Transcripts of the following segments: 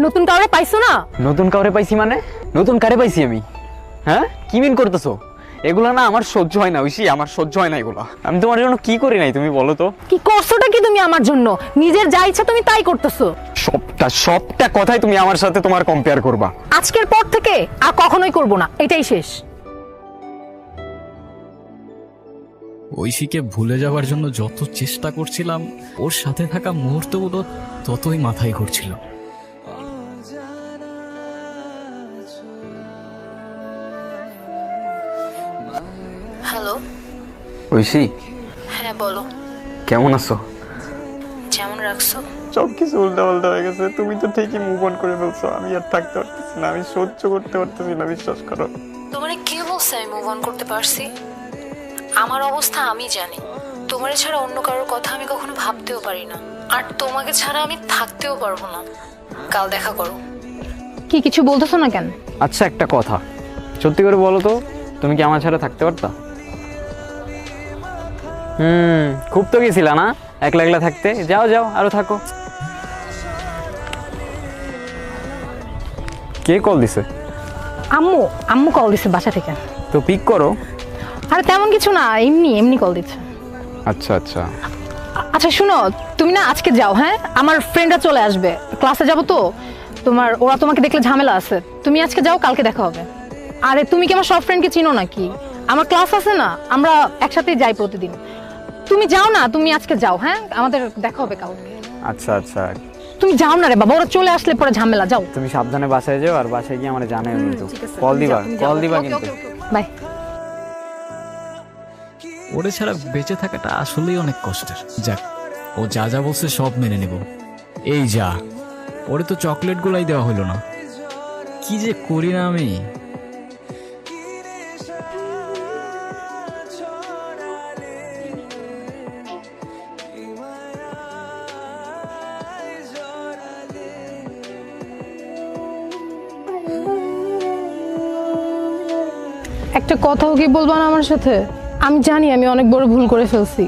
নতুন কাউরে পাইছো না? নতুন কাউরে পাইছি মানে? নতুন কারে পাইছি আমি? হ্যাঁ, কি মিন করতেছো? এগুলা না আমার সহ্য হয় না ঐশী, আমার সহ্য হয় না এগুলা। আমি তোমার জন্য কি করি নাই তুমি বলো তো? কি করছোটা কি তুমি আমার জন্য? নিজের যা ইচ্ছা তুমি তাই করতেছো। সবটা কথাই তুমি আমার সাথে তোমার কম্পেয়ার করবা। আজকের পর থেকে আর কখনোই করব না, এটাই শেষ। ঐশীকে ভুলে যাওয়ার জন্য যত চেষ্টা করছিলাম, ওর সাথে থাকা মুহূর্তগুলো ততই মাথায় ঘুরছিল। হ্যালো। ঐশী, হ্যাঁ বলো। কেমন আছো? যেমন রাখছো। সবকিছু উল্টা হয়ে গেছে। তুমি তো ঠিকই মুভ অন করে ফেলছো, আমি আর থাকতে পারতেছি না, আমি সহ্য করতে পারতেছি না, বিশ্বাস করো। তোমারে কে বলছে আমি মুভ অন করতে পারছি? আমার অবস্থা আমি জানি। তোমারে ছাড়া অন্য কারোর কথা আমি কখনো ভাবতেও পারি না, আর তোমাকে ছাড়া আমি থাকতেও পারবো না। কাল দেখা করো। কি কিছু বলতেছো না কেন? আচ্ছা একটা কথা, সত্যি করে বলো তো, তুমি কি আমার ছাড়া থাকতে পারতা? খুব তো গেছিলা না একলা একলা থাকতে, যাও যাও আরো থাকো। কে কল দিছে? আম্মু। আম্মু কল দিছে বাসা থেকে। তো পিক করো। আরে তেমন কিছু না, এমনি এমনি কল দিচ্ছে। আচ্ছা আচ্ছা। আচ্ছা শুনো, তুমি না আজকে যাও, হ্যাঁ? আমার ফ্রেন্ডরা চলে আসবে, ক্লাসে যাবো তো। ওরা তোমাকে দেখলে ঝামেলা আছে। তুমি আজকে যাও, কালকে দেখা হবে। আরে তুমি কি আমার সব ফ্রেন্ডকে চিনো নাকি? আমার ক্লাস আছে না, আমরা একসাথেই যাই প্রতিদিন। তুমি যাও না, তুমি আজকে যাও, হ্যাঁ? আমাদের দেখা হবে কালকে। আচ্ছা আচ্ছা, তুমি যাও না রে বাবা, ওরা চলে আসলে পরে ঝামেলা। যাও তুমি সাবধানে বাসায় যাও, আর বাসায় গিয়ে আমার জানাও কিন্তু। কল দিবা কিন্তু। বাই। ওরে ছাড়া বেঁচে থাকাটা আসলেই অনেক কষ্টের। যাক, ও যা যা বলছে সব মেনে নেব। এই যা, ওরে তো চকলেট গুলাই দেওয়া হলো না। কি যে করি না আমি। একটা কথাও কি বলবা না আমার সাথে? আমি জানি আমি অনেক বড় ভুল করে ফেলছি।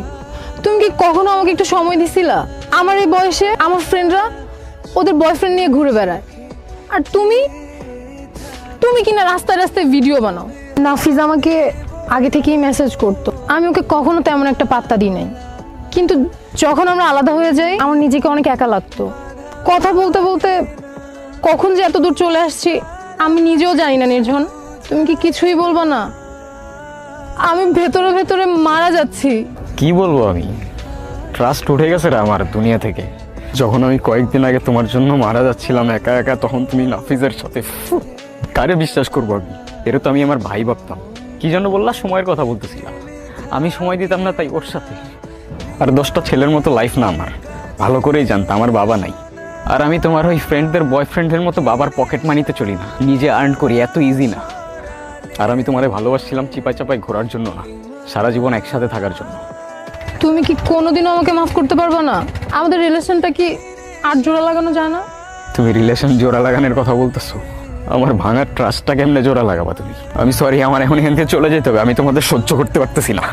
তুমি কি কখনো আমাকে একটু সময় দিছিলা? আমার এই বয়সে আমার ফ্রেন্ডরা ওদের বয়ফ্রেন্ড নিয়ে ঘুরে বেড়ায়, আর তুমি তুমি কিনা রাস্তায় রাস্তায় ভিডিও বানাও। নাফিজ আমাকে আগে থেকেই মেসেজ করতো, আমি ওকে কখনো তেমন একটা পাত্তা দিই নাই। কিন্তু যখন আমরা আলাদা হয়ে যাই, আমার নিজেকে অনেক একা লাগতো। কথা বলতে বলতে কখন যে এত দূর চলে আসছি আমি নিজেও জানি না। নির্জন, তুমি কি কিছুই বলবা না? আমি ভেতরে ভেতরে মারা যাচ্ছি। কি বলবো আমি, ট্রাস্ট উঠে গেছে রে আমার দুনিয়া থেকে। যখন আমি কয়েকদিন আগে তোমার জন্য মারা যাচ্ছিলাম একা একা, তখন তুমি নাফিজের সাথে। কারে বিশ্বাস করবো আমি? এর তো আমি আমার ভাই ভাবতাম। কি জন্য বললা? সময়ের কথা বলতেছিলাম। আমি সময় দিতাম না তাই ওর সাথে। আর 10টা ছেলের মতো লাইফ না আমার, ভালো করেই জানতাম আমার বাবা নাই। আর আমি তোমার ওই ফ্রেন্ডদের বয়ফ্রেন্ডের মতো বাবার পকেট মানিতে চলি না, নিজে আর্ন করি, এত ইজি না। আর আমি তোমারে ভালোবাসছিলাম চিপাই চাপাই ঘোরার জন্য না, সারা জীবন একসাথে থাকার জন্য। তুমি কি কোনোদিনও আমাকে মাফ করতে পারবে না? আমাদের রিলেশনটা কি আর জোড়া লাগানো যায় না? তুমি রিলেশন জোড়া লাগানোর কথা বলতেছো? আমার ভাঙার ট্রাস্টটা কেমনে জোড়া লাগাবা তুমি? আমি সরি, আমার এখন এখান থেকে চলে যেতে হবে, আমি তোমাদের সহ্য করতে পারতেছি না।